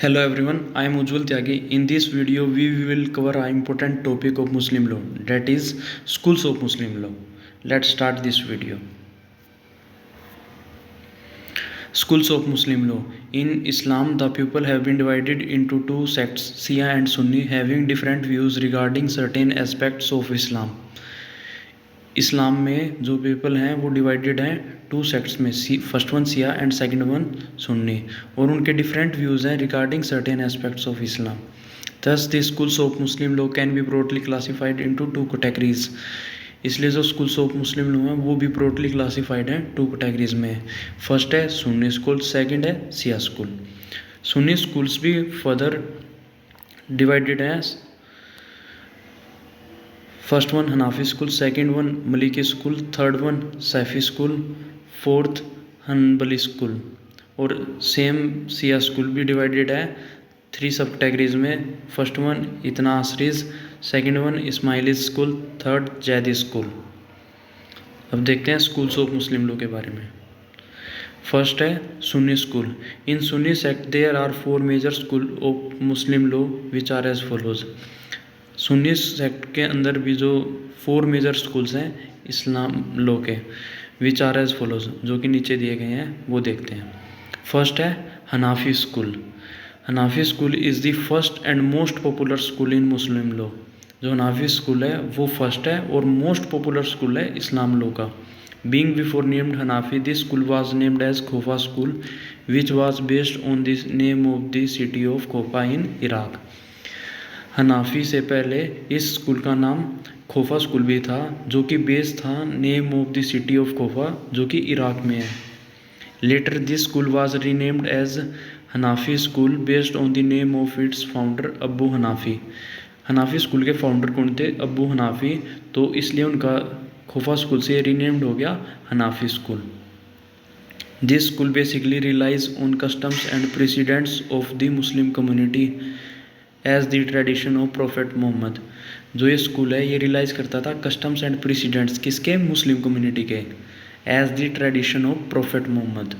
Hello everyone, I am Ujjwal Tyagi. In this video, we will cover an important topic of Muslim law, that is schools of Muslim law. Let's start this video. Schools of Muslim law. In Islam, the people have been divided into two sects, Shia and Sunni, having different views regarding certain aspects of Islam. इस्लाम में जो people हैं वो divided हैं to sects में, first one Siya and second one Sunni, और उनके different views हैं regarding certain aspects of Islam. Thus the schools of Muslim law can be broadly classified into two categories. इसलिए जो स्कूल्स ऑफ मुस्लिम लॉ हैं वो भी broadly classified हैं two categories में. फर्स्ट है सुन्नी स्कूल, सेकंड है सिया स्कूल. सुन्नी स्कूल्स भी फर्दर डिवाइडेड हैं. First one Hanafi school, second one Maliki school, third one Shafi school, fourth Hanbali school. और सेम सिया स्कूल भी डिवाइडेड है three सब कैटेगरीज में. First one Ithna Asharis, second one Ismaili school, third Zaidi school. अब देखते हैं schools of Muslim law के बारे में. फर्स्ट है Sunni school. In Sunni sect there are four major school of Muslim law which are as follows. Sunni sect के अंदर भी जो फोर मेजर स्कूल्स हैं इस्लाम लॉ के, विच आर एज फॉलोज, जो कि नीचे दिए गए हैं वो देखते हैं. फर्स्ट है Hanafi school. Hanafi school is the first and most popular school in Muslim law. जो हनाफी स्कूल है वो फर्स्ट है और मोस्ट पॉपुलर स्कूल है इस्लाम लॉ का. Being before named Hanafi, this school was named as Kufa school which was based on the name of the city of Kufa in Iraq. Hanafi से पहले इस school का नाम खोफा school भी था, जो कि बेस था name of the city of Kufa, जो कि इराक में है. Later this school was renamed as Hanafi school based on the name of its founder Abu Hanafi. Hanafi school के फाउंडर कौन थे? Abu Hanafi. तो इसलिए उनका खोफा स्कूल से रीनेम्ड हो गया Hanafi school. This school basically relies on customs and precedents of the Muslim community as the tradition of prophet Mohammed. जो ये स्कूल है ये रियलाइज़ करता था कस्टम्स एंड प्रेसिडेंट्स किसके? मुस्लिम कम्युनिटी के. As the tradition of prophet Mohammad.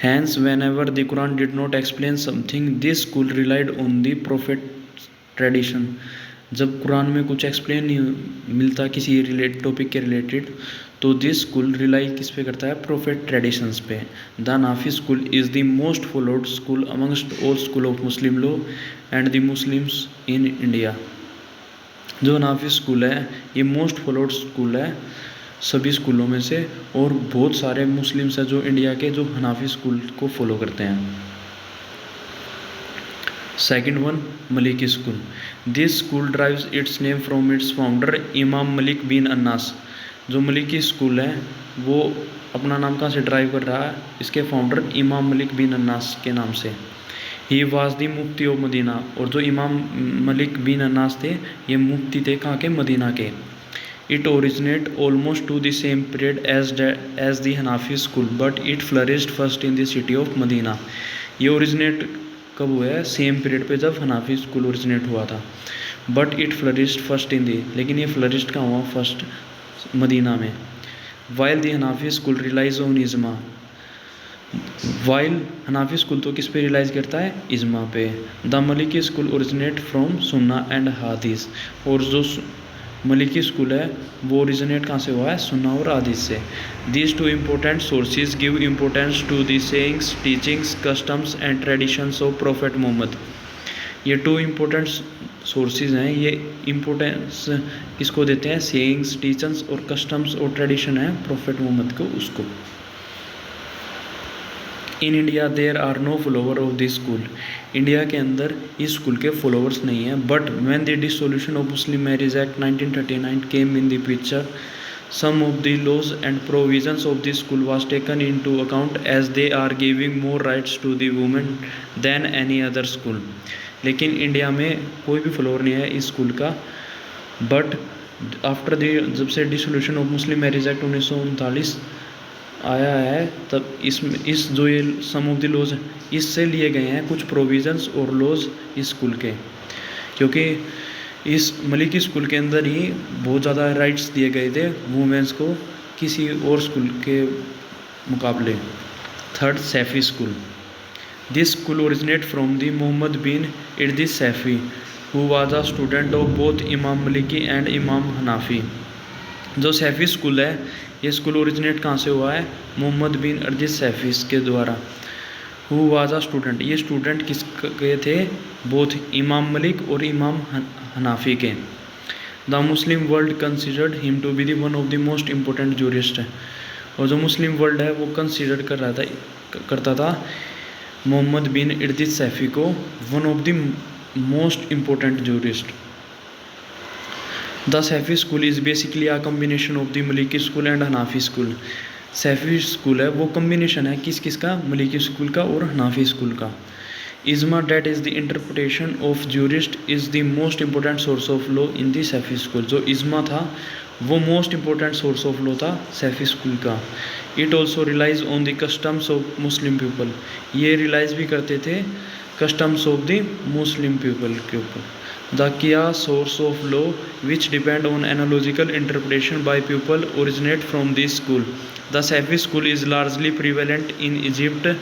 Hence whenever the Quran did not explain something, this school relied on the prophet tradition. जब Quran में कुछ एक्सप्लेन नहीं मिलता किसी टॉपिक के रिलेटेड, तो दिस स्कूल रिलाई किस पे करता है? प्रोफेट ट्रेडिशंस पे. The Hanafi school is the most followed school amongst all school of Muslim law and the Muslims in India. जो हनाफी स्कूल है ये मोस्ट फॉलोड स्कूल है सभी स्कूलों में से, और बहुत सारे मुस्लिम्स हैं जो इंडिया के जो हनाफी स्कूल को फॉलो करते हैं. Second one Maliki school. This school drives it's name from its founder इमाम मलिक बिन अन्नास. जो मलिकी स्कूल है वो अपना नाम कहाँ से ड्राइव कर रहा है? इसके फाउंडर इमाम मलिक बिन अन्नास के नाम से. He was the mufti of Medina. और जो इमाम मलिक बिन अन्नास थे ये मुफ्ती थे कहाँ के? मदीना के. It originate almost to the same period as the Hanafi school but it flourished first in the city of Medina. ये ओरिजिनेट कब हुआ है? सेम पीरियड पे जब हनाफी स्कूल ओरिजिनेट हुआ था. But it flourished first in the, लेकिन ये फ्लरिश्ड कहाँ हुआ? फर्स्ट मदीना में. While the Hanafi school relies on ijma. वाइल हनाफी स्कूल तो किस पे रिलाइज करता है? इजमा पे. The Maliki school originate from sunna and hadith. और जो मलिकी स्कूल है वो ओरिजिनेट कहाँ से हुआ है? सुन्ना और हादीस से. These two important sources give importance to the sayings, teachings, customs and traditions of prophet Mohammad. ये टू इम्पोर्टेंट सोर्सेज हैं, ये इम्पोर्टेंस किसको देते हैं? सेइंग्स, टीचर्स और कस्टम्स और ट्रेडिशन है प्रोफेट मोहम्मद को, उसको. In India there are no follower of this school. India के अंदर इस स्कूल के फॉलोवर्स नहीं हैं. But when the dissolution of Muslim marriage act 1939 came in the picture, some of the laws and provisions of this school was taken into account as they are giving more rights to the women than any other school. लेकिन India में कोई भी follower नहीं है इस school का. But after the जब से dissolution of Muslim marriage act 1939 आया है, तब इस जो ये सम ऑफ द लॉज इससे लिए गए हैं कुछ प्रोविज़न्स और लॉज इस स्कूल के, क्योंकि इस मलिकी स्कूल के अंदर ही बहुत ज़्यादा राइट्स दिए गए थे वुमेंस को किसी और स्कूल के मुकाबले. Third Shafi school. This school originate from the Mohammad bin Idris Shafi who was a student of both imam Maliki and imam Hanafi. जो सैफ़ी स्कूल है, ये स्कूल ओरिजिनेट कहाँ से हुआ है? मोहम्मद बिन इदरीस सैफ़ी के द्वारा। हु वाज अ स्टूडेंट, ये स्टूडेंट किसके थे? बोथ इमाम मलिक और इमाम हनाफी के। The Muslim world considered him to be the one of the most important jurist है, और जो मुस्लिम वर्ल्ड है वो कंसिडर करता था मोहम्मद बिन इदरीस सैफ़ी को one of the most important jurist. The Shafi school is basically a combination of the Maliki school and Hanafi school. Saifi school है वो कम्बिनेशन है किस किस का? मलिकी स्कूल का और हनाफी स्कूल का। Ijma that is the interpretation of jurist is the most important source of law in the Shafi school. जो इज़्मा था वो most important source of law था सैफ़ी स्कूल का। It also relies on the customs of Muslim people, ये relies भी करते थे customs of the Muslim people के ऊपर। The qiyas source of law which depend on analogical interpretation by people originate from this school. The Shafi school is largely prevalent in Egypt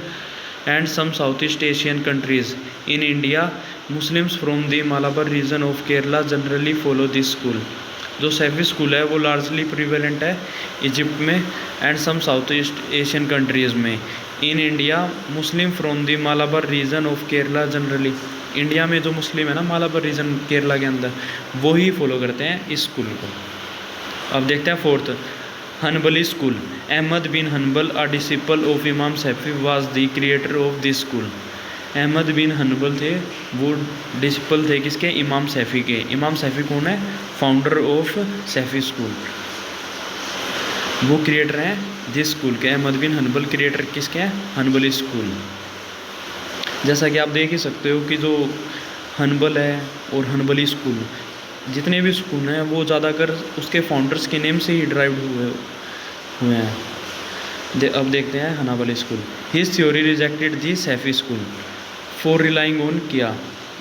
and some Southeast Asian countries. In India, Muslims from the Malabar region of Kerala generally follow this school. जो Shafi school है वो largely prevalent है Egypt में and some south east Asian countries में। In India Muslim from the Malabar region of Kerala generally, India में जो मुस्लिम है ना मालाबार रीजन केरला के अंदर, वो ही फॉलो करते हैं इस स्कूल को। अब देखते हैं fourth, Hanbali school. Ahmad bin Hanbal a disciple of imam Shafi was the creator of this school. Ahmad bin Hanbal थे वो डिसिपल थे किसके? इमाम सैफ़ी के। इमाम सैफ़ी कौन है? फाउंडर ऑफ सैफ़ी स्कूल, वो क्रिएटर हैं दिस स्कूल के। अहमद बिन हनबल क्रिएटर किसके हैं? Hanbali school. जैसा कि आप देख ही सकते हो कि जो हनबल है और हनबली स्कूल, जितने भी स्कूल हैं वो ज़्यादातर उसके फाउंडर्स के नेम से ही ड्राइव हुए हैं। अब देखते हैं Hanbali school. His theory rejected the Shafi school for relying on qiyas.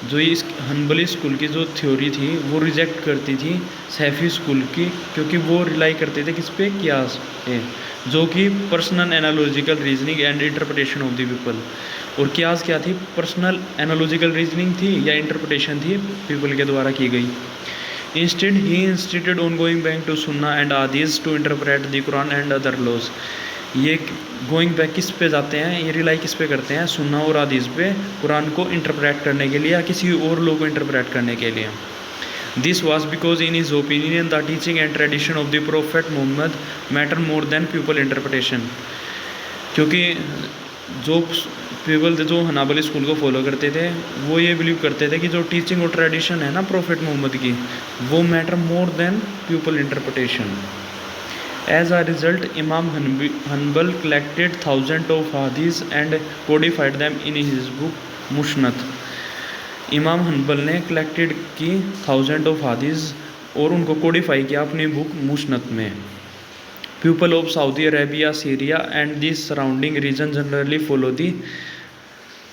जो इस हनबली स्कूल की जो थ्योरी थी वो रिजेक्ट करती थी सैफ़ी स्कूल की, क्योंकि वो रिलाई करते थे किस पे? कियास पे, जो कि personal analogical reasoning and interpretation of the people. और कियास क्या थी? पर्सनल एनालॉजिकल रीजनिंग थी या इंटरप्रिटेशन थी पीपल के द्वारा की गई। Instead, he insisted on going back to Sunnah and Hadith to interpret the Quran and other laws. ये गोइंग बैक किस पे जाते हैं? ये रिलाई किस पे करते हैं? सुन्ना और हदीस पे, कुरान को इंटरप्रेट करने के लिए या किसी और लॉ को इंटरप्रेट करने के लिए। This was because in his opinion the teaching and tradition of the prophet Mohammad matter more than people interpretation. क्योंकि जो पीपल जो हनाबली स्कूल को फॉलो करते थे वो ये बिलीव करते थे कि जो टीचिंग और ट्रेडिशन है ना प्रोफेट मोहम्मद की, वो matter more than people interpretation. As a result imam Hanbal collected thousand of hadith and codified them in his book Musnad. Imam Hanbal ने कलेक्टेड की थाउजेंड ऑफ हदीस और उनको कोडिफाई किया अपनी बुक मुस्नद में। People of Saudi Arabia, Syria and the surrounding reason generally follow the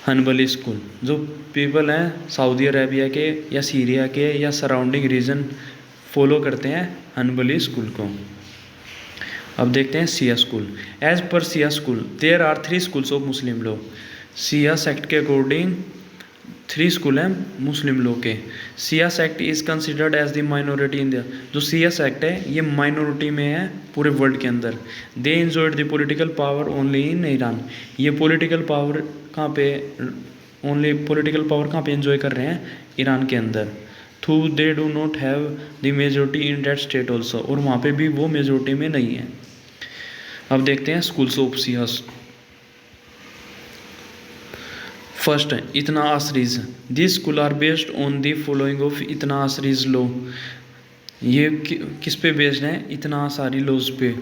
Hanbali school. जो people हैं सऊदी अरेबिया के या सीरिया के या सराउंडिंग रीजन फॉलो करते हैं हनबली स्कूल को। अब देखते हैं Siya school. As per Shia school there are 3 schools of Muslim law. Shia sect के अकॉर्डिंग 3 स्कूल हैं मुस्लिम लॉ के। Shia sect is considered as the minority in the, जो सिया सेक्ट है ये माइनॉरिटी में है पूरे वर्ल्ड के अंदर। They enjoyed the political power only in Iran. ये पॉलिटिकल पावर कहाँ पे, ओनली पॉलिटिकल पावर कहाँ पे एंजॉय कर रहे हैं? ईरान के अंदर। Through they do not have the majority in that state also, और वहाँ पे भी वो मेजोरिटी में नहीं है। अब देखते हैं schools of Shias. First Ithna Asharis. This school are based on the following of Ithna Asharis law. ये किस पे बेस्ड है? इतना आसारी लॉज पे।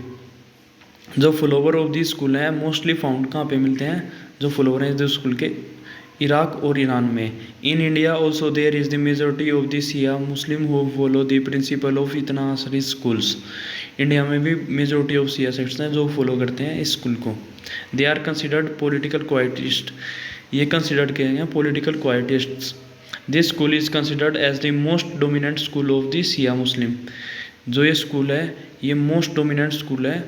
जो फॉलोवर ऑफ दी स्कूल है मोस्टली फाउंड कहाँ पे मिलते हैं? जो फॉलोवर हैं जो स्कूल के इराक और ईरान में। In India also there is the majority of the Shia Muslim who follow the principal of Ithna Asharis schools. India में भी मेजोरिटी ऑफ सिया सेक्ट्स हैं जो फॉलो करते हैं इस स्कूल को। They are considered political quietist. ये कंसिडर्ड किए हैं political quietists. This school is considered as the most dominant school of the Shia Muslim. जो ये स्कूल है ये मोस्ट डोमिनेंट स्कूल है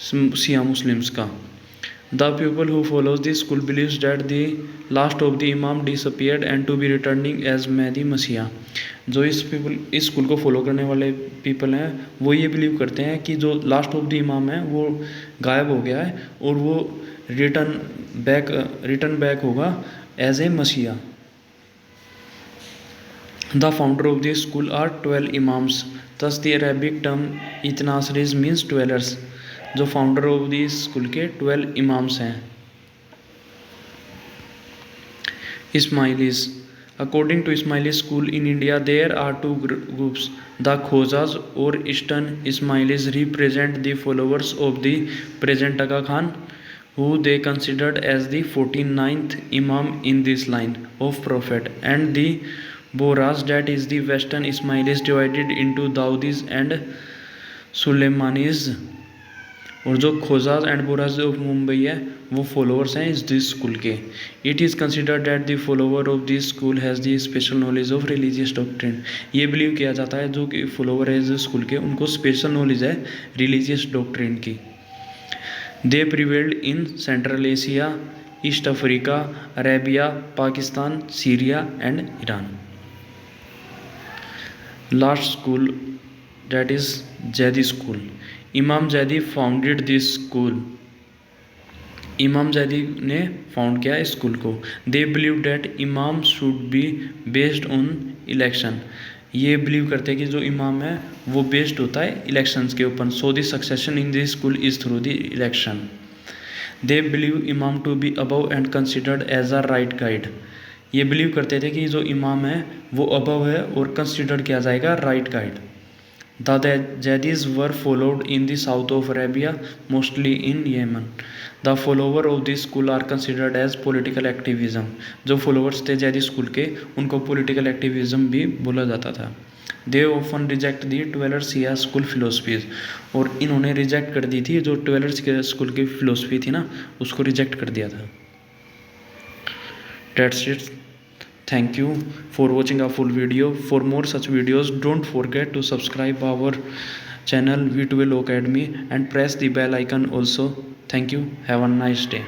सिया मुस्लिम्स का। The pupil who follows this school believes that the last of the Imam disappeared and to be returning as Mahdi Masiah. जो इस school को follow करने वाले पीपल हैं वो ये बिलीव करते हैं कि जो लास्ट ऑफ द इमाम है वो गायब हो गया है और वो रिटर्न बैक होगा एज ए मसीहा. The founder of this school are 12 imams. Thus the Arabic term Itnasriz means 12ers. जो फाउंडर ऑफ दिस स्कूल के 12 इमाम्स हैं. Ismailis. According to Ismaili school in India, there are two groups. The Khozas or Eastern Ismailis represent the followers of the present Aga Khan, who they considered as the 49th Imam in this line of Prophet, and the Bohras, that is the Western Ismailis, divided into Daudis and Sulaimanis. और जो खोजाज and Boraj of Mumbai है वो followers हैं इस this school के. It is considered that the follower of this school has the special knowledge of religious doctrine. ये believe किया जाता है जो कि फॉलोवर है इस स्कूल के उनको स्पेशल नॉलेज है रिलीजियस डॉक्ट्रिन की. They prevailed in Central Asia, East Africa, Arabia, Pakistan, Syria and Iran. Last school that is Zaidi school. Imam Zaidi founded this school. इमाम जैदी ने फाउंड किया इस स्कूल को. दे बिलीव डैट इमाम should be based on election. ये believe करते हैं कि जो इमाम है वो बेस्ड होता है इलेक्शंस के ऊपर. So the succession in this school is through the election. They believe imam to be above and considered as a right guide. ये बिलीव करते थे कि जो इमाम है वो अबव है और कंसिडर किया जाएगा right guide. The Zaydis were followed in the south of Arabia, mostly in Yemen. The follower of this school are considered as political activism. जो followers थे जैदी स्कूल के उनको political activism भी बोला जाता था. They often reject the 12 Shia school philosophies. और इन्होंने reject कर दी थी जो 12 स्कूल की philosophy थी ना उसको reject कर दिया था. That's it. Thank you for watching a full video. For more such videos, don't forget to subscribe our channel V12 Academy and press the bell icon also. Thank you. Have a nice day.